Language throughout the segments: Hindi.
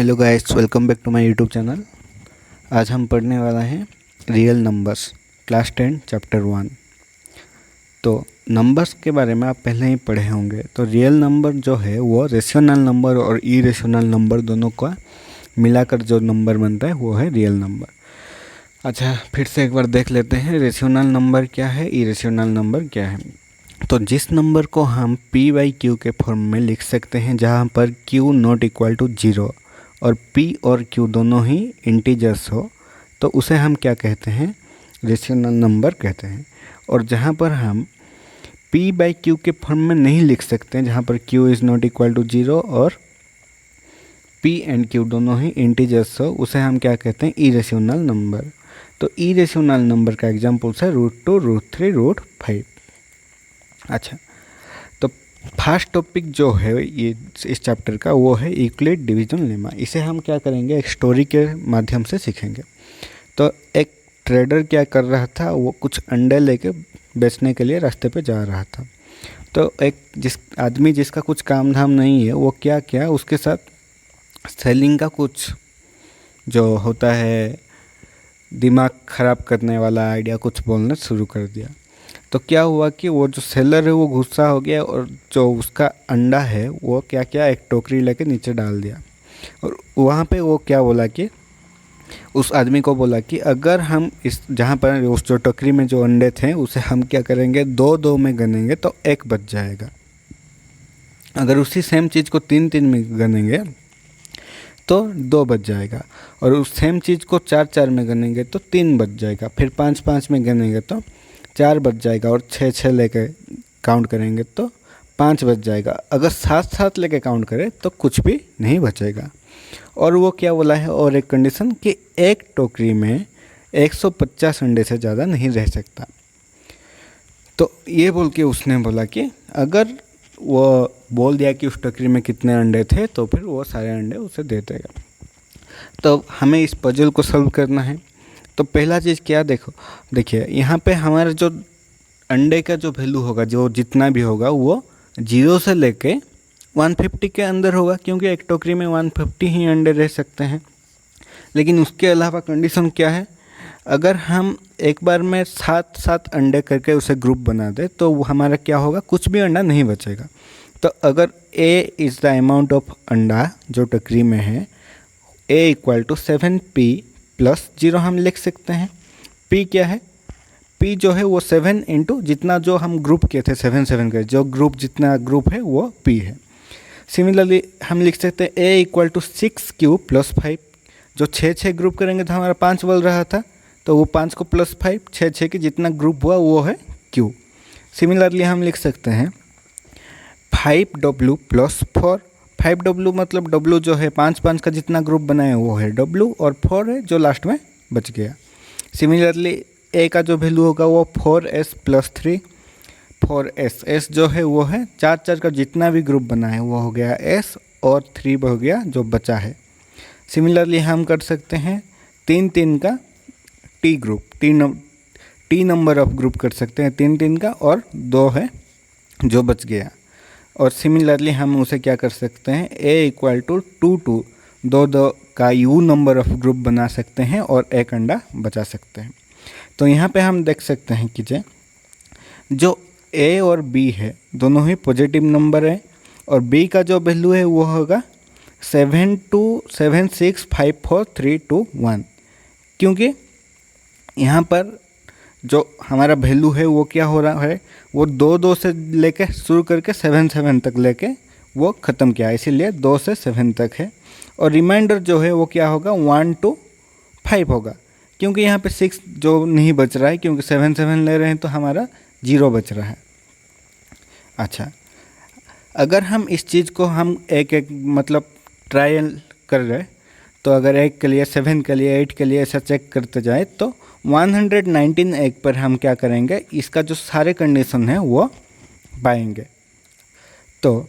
Hello guys, welcome back to my YouTube channel. आज हम पढ़ने वाला हैं रियल नंबर्स, क्लास 10 चैप्टर 1। तो नंबर्स के बारे में आप पहले ही पढ़े होंगे। तो रियल नंबर जो है वो रेशनल नंबर और इरेशनल नंबर दोनों का मिलाकर जो नंबर बनता है वो है रियल नंबर। अच्छा, फिर से एक बार देख लेते हैं रेशनल नंबर क्या है, इरेशनल नंबर क्या है। तो जिस नंबर को हम p/q के फॉर्म में लिख सकते हैं, जहाँ पर q नॉट इक्वल टू 0 और p और q दोनों ही इंटीजर्स हो, तो उसे हम क्या कहते हैं, रेशनल नंबर कहते हैं। और जहाँ पर हम p/q के फॉर्म में नहीं लिख सकते, जहाँ पर q is not equal to 0 और p एंड q दोनों ही इंटीजर्स हो, उसे हम क्या कहते हैं, इरेशनल नंबर। तो इरेशनल नंबर का एग्जाम्पल्स है √2, √3, √5। अच्छा, तो फर्स्ट टॉपिक जो है ये इस चैप्टर का वो है यूक्लिड डिवीजन लेमा। इसे हम क्या करेंगे, एक स्टोरी के माध्यम से सीखेंगे। तो एक ट्रेडर क्या कर रहा था, वो कुछ अंडे लेके बेचने के लिए रास्ते पे जा रहा था। तो एक आदमी जिसका कुछ काम धाम नहीं है, वो क्या किया, उसके साथ सेलिंग का कुछ जो होता है दिमाग ख़राब करने वाला आइडिया कुछ बोलना शुरू कर दिया। तो क्या हुआ कि वो जो सेलर है वो गुस्सा हो गया और जो उसका अंडा है वो क्या किया, एक टोकरी लेके नीचे डाल दिया। और वहाँ पे वो क्या बोला कि उस आदमी को बोला कि अगर हम इस जहाँ पर उस जो टोकरी में जो अंडे थे उसे हम क्या करेंगे, 2-2 में गनेंगे तो एक बच जाएगा। अगर उसी सेम चीज़ को 3-3 में गनेंगे तो 2 बच जाएगा। और उस सेम चीज़ को 4-4 में गनेंगे तो 3 बच जाएगा। फिर 5-5 में गनेंगे तो 4 बच जाएगा। और 6-6 लेके काउंट करेंगे तो 5 बच जाएगा। अगर 7-7 लेके काउंट करें तो कुछ भी नहीं बचेगा। और वो क्या बोला है, और एक कंडीशन कि एक टोकरी में 150 अंडे से ज़्यादा नहीं रह सकता। तो ये बोल के उसने बोला कि अगर वो बोल दिया कि उस टोकरी में कितने अंडे थे तो फिर वो सारे अंडे उसे दे देगा। तो हमें इस पजल को सॉल्व करना है। तो पहला चीज़ क्या, देखिए यहाँ पे हमारा जो अंडे का जो वैल्यू होगा, जो जितना भी होगा वो 0 से लेके 150 के अंदर होगा, क्योंकि एक टोकरी में 150 ही अंडे रह सकते हैं। लेकिन उसके अलावा कंडीशन क्या है, अगर हम एक बार में 7-7 अंडे करके उसे ग्रुप बना दे तो वो हमारा क्या होगा, कुछ भी अंडा नहीं बचेगा। तो अगर A is the amount of अंडा जो टोकरी में है, A इक्वल टू 7p + 0 हम लिख सकते हैं। P क्या है, P जो है वो 7 इंटू जितना जो हम ग्रुप किए थे 7-7 के, जो ग्रुप जितना ग्रुप है वो P है। सिमिलरली हम लिख सकते हैं A इक्वल टू 6q + 5। जो 6-6 ग्रुप करेंगे तो हमारा 5 बोल रहा था, तो वो 5 को +5, 6-6 के जितना ग्रुप हुआ वो है Q। सिमिलरली हम लिख सकते हैं 5w + 4। 5w मतलब w जो है 5-5 का जितना ग्रुप बनाए वो है w, और 4 है जो लास्ट में बच गया। सिमिलरली a का जो वैल्यू होगा वो 4s + 3। 4s, s जो है वो है 4-4 का जितना भी ग्रुप बना है वो हो गया s, और 3 हो गया जो बचा है। सिमिलरली हम कर सकते हैं 3-3 का t group, t number of group कर सकते हैं 3-3 का, और 2 है जो बच गया। और सिमिलरली हम उसे क्या कर सकते हैं, a इक्वल टू 2-2, 2-2 का u नंबर ऑफ ग्रुप बना सकते हैं और एक अंडा बचा सकते हैं। तो यहाँ पे हम देख सकते हैं कि जो a और b है दोनों ही पॉजिटिव नंबर है, और b का जो वैल्यू है वो होगा 727654321, क्योंकि यहाँ पर जो हमारा वैल्यू है वो क्या हो रहा है, वो 2-2 से लेके शुरू करके 7-7 तक लेके वो ख़त्म किया, इसीलिए 2 से 7 तक है। और रिमाइंडर जो है वो क्या होगा, 1 to 5 होगा, क्योंकि यहाँ पे 6 जो नहीं बच रहा है, क्योंकि 7-7 ले रहे हैं तो हमारा 0 बच रहा है। अच्छा, अगर हम इस चीज़ को हम एक मतलब ट्रायल कर रहे, तो अगर 1 के लिए, 7 के लिए, 8 के लिए ऐसा चेक करते जाए तो 119 एक पर हम क्या करेंगे, इसका जो सारे कंडीशन है वो पाएंगे। तो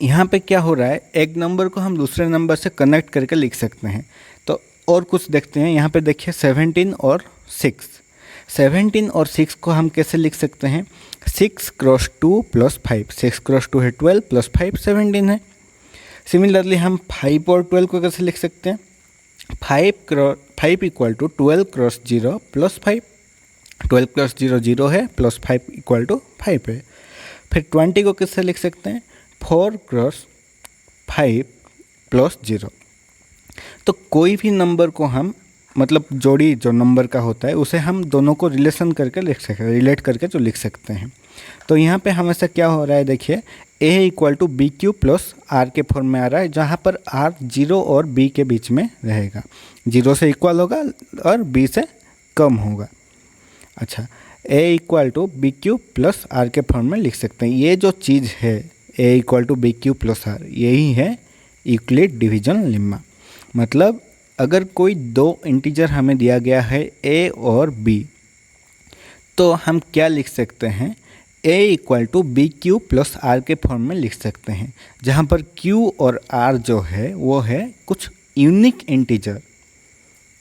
यहाँ पे क्या हो रहा है, एक नंबर को हम दूसरे नंबर से कनेक्ट करके लिख सकते हैं। तो और कुछ देखते हैं, यहाँ पे देखिए 17 और 6। 17 और 6 को हम कैसे लिख सकते हैं, 6 × 2 + 5, 6 × 2 है 12 + 5 17 है। सिमिलरली हम 5 और 12 को कैसे लिख सकते हैं? 5 equal to 12 cross 0 plus 5। 12 cross 0 0 है, प्लस 5 इक्वल टू 5 है। फिर 20 को किससे लिख सकते हैं? 4 क्रॉस 5 प्लस 0। तो कोई भी नंबर को हम मतलब जोड़ी जो नंबर का होता है उसे हम दोनों को रिलेट करके जो लिख सकते हैं। तो यहाँ पे हमेशा क्या हो रहा है, देखिए a equal to B Q plus R के फॉर्म में आ रहा है, जहाँ पर r 0 और b के बीच में रहेगा, 0 से इक्वल होगा और b से कम होगा। अच्छा, a equal to B Q plus R के फॉर्म में लिख सकते हैं। ये जो चीज़ है a equal to B Q plus R, यही है यूक्लिड डिवीजन लेम्मा। मतलब अगर कोई दो इंटीजर हमें दिया गया है a और b, तो हम क्या लिख सकते हैं? a equal to B Q plus R के फॉर्म में लिख सकते हैं, जहाँ पर q और r जो है वो है कुछ यूनिक इंटीजर।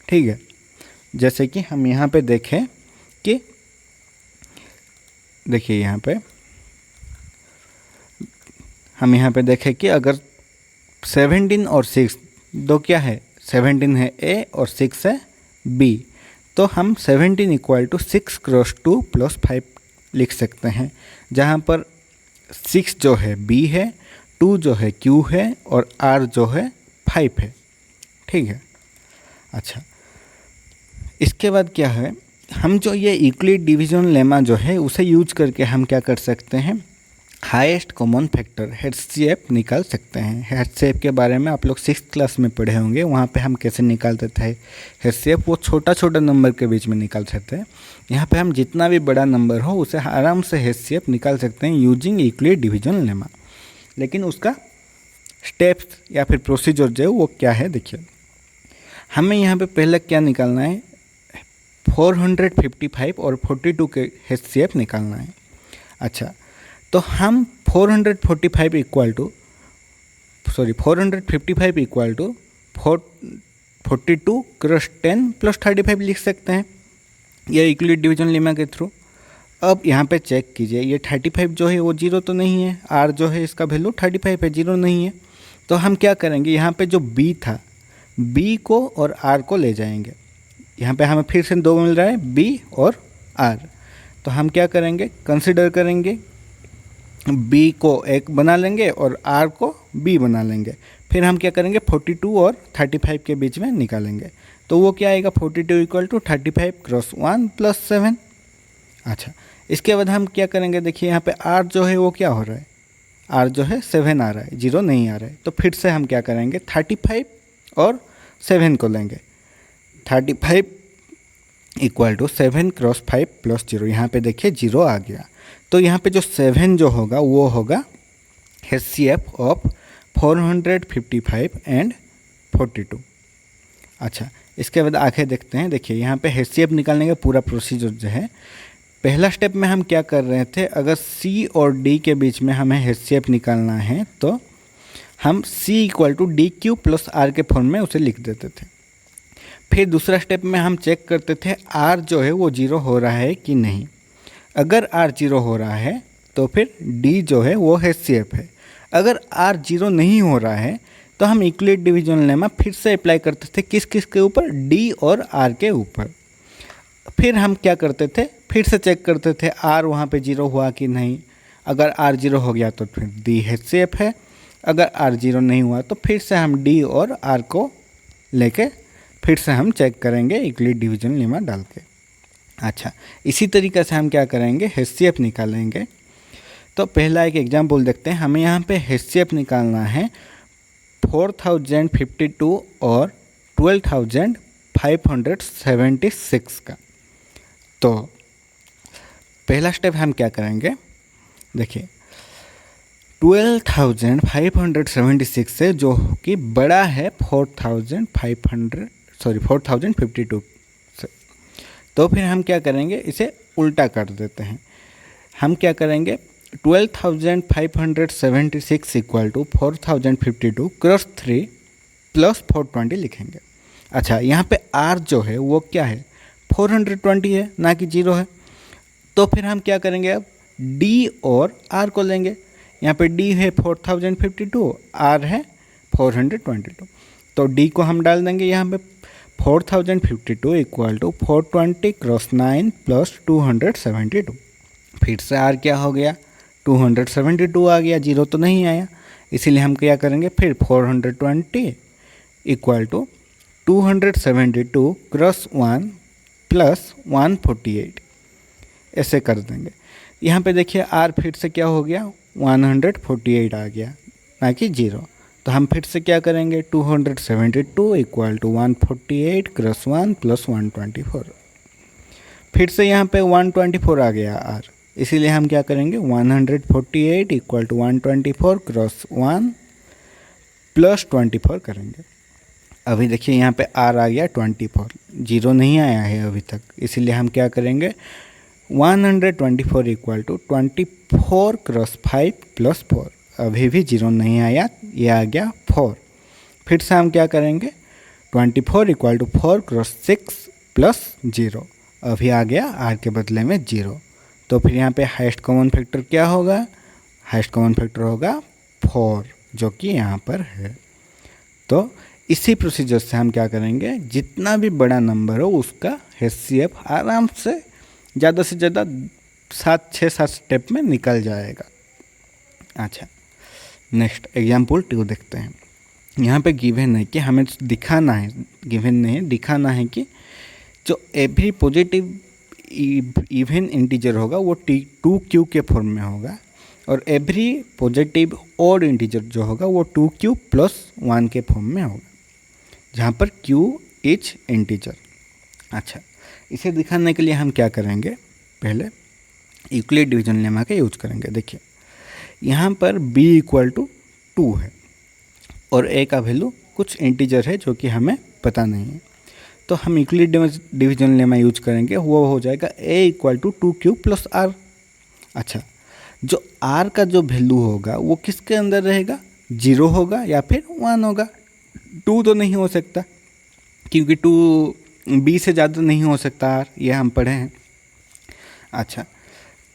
ठीक है, जैसे कि हम यहाँ पे देखें कि देखिए यहाँ पे हम यहाँ पे देखें कि अगर 17 और 6 दो क्या है, 17 है a और 6 है b, तो हम 17 इक्वल टू 6 क्रॉस 2 प्लस 5 लिख सकते हैं, जहाँ पर 6 जो है b है, 2 जो है q है और r जो है 5 है। ठीक है। अच्छा, इसके बाद क्या है, हम जो ये यूक्लिड डिवीजन लेमा जो है उसे यूज करके हम क्या कर सकते हैं? हाईएस्ट कॉमन फैक्टर HCF निकाल सकते हैं। HCF के बारे में आप लोग 6th क्लास में पढ़े होंगे, वहाँ पे हम कैसे निकालते थे HCF, वो छोटा छोटा नंबर के बीच में निकाल सकते हैं। यहाँ पे हम जितना भी बड़ा नंबर हो उसे आराम से HCF निकाल सकते हैं यूजिंग यूक्लिड डिवीजन लेमा। लेकिन उसका स्टेप्स या फिर प्रोसीजर जो है वो क्या है, देखिए हमें यहाँ पे पहले क्या निकालना है, 455 और 42 के HCF निकालना है। अच्छा, तो हम 455 इक्वल टू 42 क्रॉस 10 प्लस 35 लिख सकते हैं, ये यूक्लिड डिवीजन लेमा के थ्रू। अब यहाँ पे चेक कीजिए, ये 35 जो है वो 0 तो नहीं है, r जो है इसका वैल्यू 35 है, 0 नहीं है। तो हम क्या करेंगे, यहाँ पे जो b था, b को और r को ले जाएंगे। यहाँ पे हमें फिर से दो मिल रहा है, b और r। तो हम क्या करेंगे, कंसिडर करेंगे, b को एक बना लेंगे और r को b बना लेंगे। फिर हम क्या करेंगे, 42 और 35 के बीच में निकालेंगे। तो वो क्या आएगा, 42 इक्वल टू 35 क्रॉस 1 प्लस 7। अच्छा, इसके बाद हम क्या करेंगे, देखिए यहाँ पे r जो है वो क्या हो रहा है, r जो है 7 आ रहा है, 0 नहीं आ रहा है। तो फिर से हम क्या करेंगे, 35 और 7 को लेंगे। 35 इक्वल टू 7 क्रॉस 5 प्लस 0, यहाँ पे देखिए 0 आ गया। तो यहाँ पे जो 7 जो होगा वो होगा HCF ऑफ 455 एंड 42। अच्छा, इसके बाद आगे देखते हैं, देखिए यहाँ पे HCF निकालने का पूरा प्रोसीजर जो है, पहला स्टेप में हम क्या कर रहे थे, अगर C और D के बीच में हमें HCF निकालना है तो हम C equal to D Q plus R के फॉर्म में उसे लिख देते थे। फिर दूसरा स्टेप में हम चेक करते थे R जो है वो 0 हो रहा है कि नहीं। अगर R 0 हो रहा है तो फिर D जो है वो HCF है। अगर R 0 नहीं हो रहा है तो हम यूक्लिड डिवीजन लेमा फिर से अप्लाई करते थे, किस किस के ऊपर, D और R के ऊपर। फिर हम क्या करते थे, फिर से चेक करते थे R वहाँ पे 0 हुआ कि नहीं। अगर R 0 हो गया तो फिर D HCF है, अगर R 0 नहीं हुआ तो फिर से हम D और R को लेके फिर से हम चेक करेंगे यूक्लिड डिवीजन लेमा डाल के। अच्छा, इसी तरीके से हम क्या करेंगे, HCF निकालेंगे। तो पहला एक एग्जाम्पल देखते हैं। हमें यहाँ पे HCF निकालना है 4052 और 12576 का। तो पहला स्टेप हम क्या करेंगे, देखिए 12576 से जो कि बड़ा है 4052 से, तो फिर हम क्या करेंगे, इसे उल्टा कर देते हैं। हम क्या करेंगे, 12576 इक्वल टू 4052 क्रॉस 3 प्लस 420 लिखेंगे। अच्छा, यहाँ पे R जो है वो क्या है, 420 है, ना कि 0 है। तो फिर हम क्या करेंगे, अब D और R को लेंगे। यहाँ पे D है 4052, R है 422। तो डी को हम डाल देंगे यहाँ पे 4052 इक्वल टू 420 क्रॉस 9 प्लस 272। फिर से आर क्या हो गया, 272 आ गया, जीरो तो नहीं आया, इसीलिए हम क्या करेंगे फिर 420 इक्वल टू 272 क्रॉस 1 प्लस 148 ऐसे कर देंगे। यहाँ पे देखिए आर फिर से क्या हो गया, 148 आ गया, ना कि जीरो। तो हम फिर से क्या करेंगे, 272 इक्वल टू 148 क्रॉस 1 प्लस 124। फिर से यहाँ पे 124 आ गया आर, इसीलिए हम क्या करेंगे 148 इक्वल टू 124 क्रॉस 1 प्लस 24 करेंगे। अभी देखिए यहाँ पे आर आ गया 24, जीरो नहीं आया है अभी तक, इसीलिए हम क्या करेंगे 124 इक्वल टू 24 क्रॉस 5 प्लस 4। अभी भी जीरो नहीं आया, ये आ गया 4। फिर से हम क्या करेंगे 24 इक्वल टू 4 क्रॉस 6 प्लस 0। अभी आ गया आर के बदले में 0। तो फिर यहाँ पे हाईएस्ट कॉमन फैक्टर क्या होगा, हाईएस्ट कॉमन फैक्टर होगा 4, जो कि यहाँ पर है। तो इसी प्रोसीजर से हम क्या करेंगे, जितना भी बड़ा नंबर हो उसका HCF आराम से ज़्यादा से ज़्यादा 6-7 स्टेप में निकल जाएगा। अच्छा, नेक्स्ट एग्जाम्पल 2 देखते हैं। यहाँ पे गिवन है कि हमें दिखाना है, गिवन नहीं दिखाना है कि जो एवरी पॉजिटिव इवन इंटीजर होगा वो 2q के फॉर्म में होगा, और एवरी पॉजिटिव ऑड इंटीजर जो होगा वो 2q प्लस 1 के फॉर्म में होगा, जहाँ पर q इज इंटीजर। अच्छा, इसे दिखाने के लिए हम क्या करेंगे, पहले यूक्लिड डिवीजन लेमा का यूज करेंगे। देखिए यहाँ पर b इक्वल टू 2 है और a का वैल्यू कुछ इंटीजर है जो कि हमें पता नहीं है, तो हम यूक्लिड डिवीजन लेमा यूज करेंगे, वो हो जाएगा a equal to 2q plus r। अच्छा, जो r का जो वैल्यू होगा वो किसके अंदर रहेगा, 0 होगा या फिर 1 होगा। 2 तो नहीं हो सकता क्योंकि 2 b से ज़्यादा नहीं हो सकता r, ये हम पढ़े हैं। अच्छा,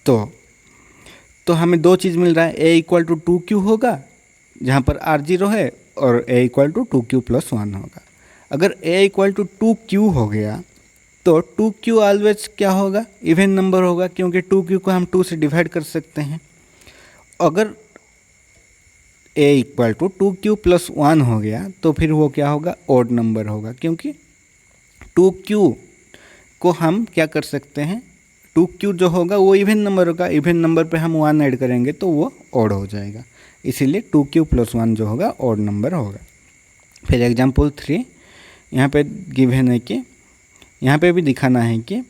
तो हमें दो चीज़ मिल रहा है, a इक्वल टू 2q होगा जहाँ पर r 0 है, और a equal to 2q plus 1 होगा। अगर a इक्वल टू 2q हो गया तो 2q ऑलवेज क्या होगा, इवन नंबर होगा, क्योंकि 2q को हम 2 से डिवाइड कर सकते हैं। अगर a equal to 2q plus 1 हो गया तो फिर वो क्या होगा, ऑड नंबर होगा, क्योंकि 2q को हम क्या कर सकते हैं, 2q जो होगा वो इवन नंबर होगा, इवन नंबर पे हम 1 ऐड करेंगे तो वो ऑड हो जाएगा, इसीलिए 2q प्लस 1 जो होगा ऑड नंबर होगा। फिर एग्जाम्पल 3, यहाँ पे गिवन है कि यहाँ पे भी दिखाना है कि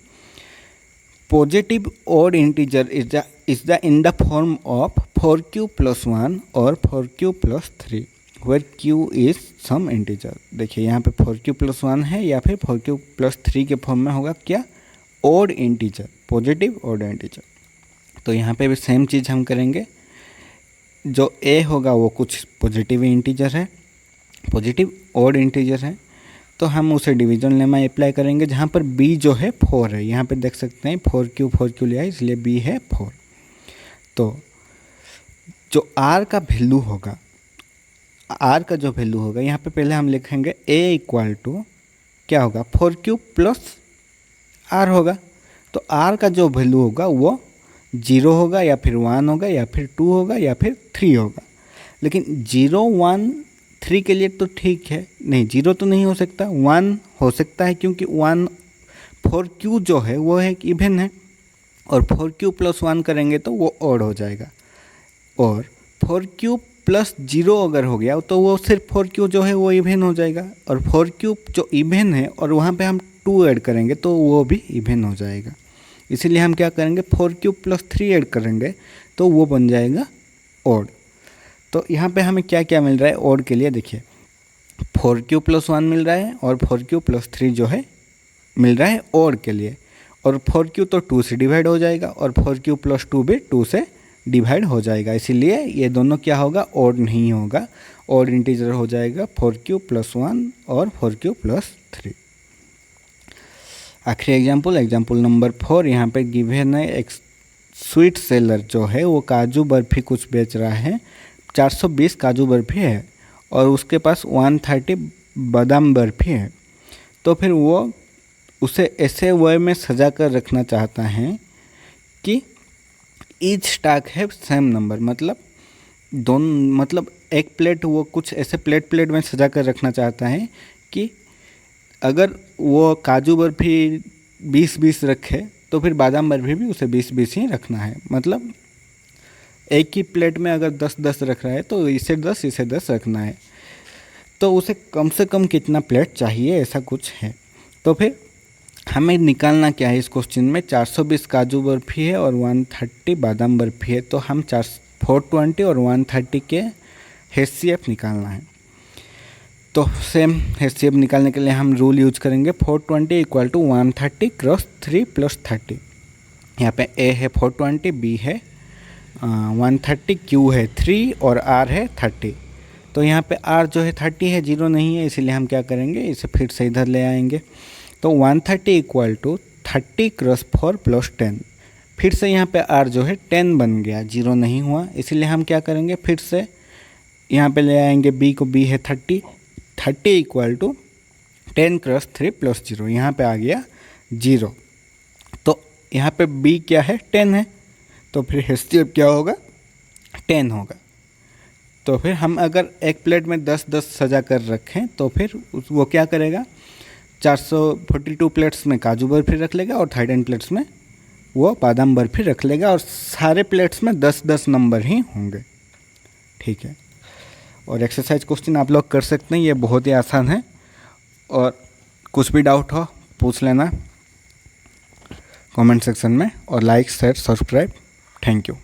positive odd integer is the in the form of 4q plus 1 और 4q plus 3 where q is some integer. देखिए यहाँ पे 4q प्लस 1 है या फिर 4q प्लस 3 के फॉर्म में होगा क्या, odd integer, positive odd integer. तो यहाँ पे भी सेम चीज़ हम करेंगे, जो a होगा वो कुछ पॉजिटिव इंटीजर है, पॉजिटिव ऑड इंटीजर है, तो हम उसे डिवीजन लेमा अप्लाई करेंगे, जहाँ पर b जो है 4 है। यहाँ पे देख सकते हैं 4q लिया है, इसलिए b है 4। तो जो r का वैल्यू होगा, r का जो वैल्यू होगा यहाँ पे पहले हम लिखेंगे a इक्वल टू क्या होगा, 4q प्लस r होगा। तो r का जो वैल्यू होगा वो 0 होगा या फिर 1 होगा या फिर 2 होगा या फिर 3 होगा। लेकिन 0, 1, 3 के लिए तो ठीक है, नहीं 0 तो नहीं हो सकता, 1 हो सकता है, क्योंकि 4q जो है वो है इवन है, और 4q प्लस 1 करेंगे तो वो ऑड हो जाएगा। और 4q प्लस 0 अगर हो गया तो वो सिर्फ 4q जो है वो इवन हो जाएगा, और 4q जो इवन है और वहाँ पे हम 2 ऐड करेंगे तो वो भी इवन हो जाएगा। इसीलिए हम क्या करेंगे, 4q प्लस 3 ऐड करेंगे तो वो बन जाएगा ऑड। तो यहाँ पे हमें क्या क्या मिल रहा है ऑड के लिए, देखिए 4q प्लस 1 मिल रहा है और 4q प्लस 3 जो है मिल रहा है ऑड के लिए, और 4q तो 2 से डिवाइड हो जाएगा और 4q प्लस 2 भी 2 से डिवाइड हो जाएगा, इसीलिए ये दोनों क्या होगा, ऑड नहीं होगा, ऑड इंटीजर हो जाएगा 4q प्लस 1 और 4q प्लस 3। आखिरी एग्जाम्पल नंबर 4, यहाँ पे गिवन है एक स्वीट सेलर जो है वो काजू बर्फ़ी कुछ बेच रहा है, 420 काजू बर्फ़ी है और उसके पास 130 बादाम बर्फी है, तो फिर वो उसे ऐसे वे में सजा कर रखना चाहता है कि ईच स्टॉक है सेम नंबर, मतलब एक प्लेट वो कुछ ऐसे प्लेट में सजा कर रखना चाहता है कि अगर वो काजू बर्फी 20-20 रखे तो फिर बादाम बर्फी भी उसे 20-20 ही रखना है। मतलब एक ही प्लेट में अगर 10-10 रख रहा है तो इसे 10 रखना है। तो उसे कम से कम कितना प्लेट चाहिए, ऐसा कुछ है। तो फिर हमें निकालना क्या है इस क्वेश्चन में, 420 काजू बर्फी है और 130 बादाम बर्फी है, तो हम 420 और 130 के HCF निकालना है। तो सेम HCF निकालने के लिए हम रूल यूज करेंगे 420 = 130 क्रॉस 3 + 30। यहाँ पे A है 420, B है 130, Q है 3 और R है 30। तो यहाँ पे R जो है 30 है, 0 नहीं है, इसीलिए हम क्या करेंगे, इसे फिर से इधर ले आएंगे। तो 130 = 30 क्रॉस 4 + 10। फिर से यहाँ पे R जो है 10 बन गया, 0 नहीं हुआ, इसीलिए हम क्या करेंगे, फिर से यहाँ पे ले आएंगे B को। B है 30 = 10 क्रॉस 3 + 0, यहाँ पे आ गया 0। तो यहाँ पे B क्या है, 10 है, तो फिर HCF क्या होगा, 10 होगा। तो फिर हम अगर एक प्लेट में 10-10 सजा कर रखें तो फिर वो क्या करेगा, 442 प्लेट्स में काजू बर्फी रख लेगा और 13 प्लेट्स में वो बादाम बर्फी रख लेगा, और सारे प्लेट्स में 10-10 नंबर ही होंगे। ठीक है, और एक्सरसाइज क्वेश्चन आप लोग कर सकते हैं, ये बहुत ही आसान है। और कुछ भी डाउट हो पूछ लेना कमेंट सेक्शन में, और like share subscribe. Thank you.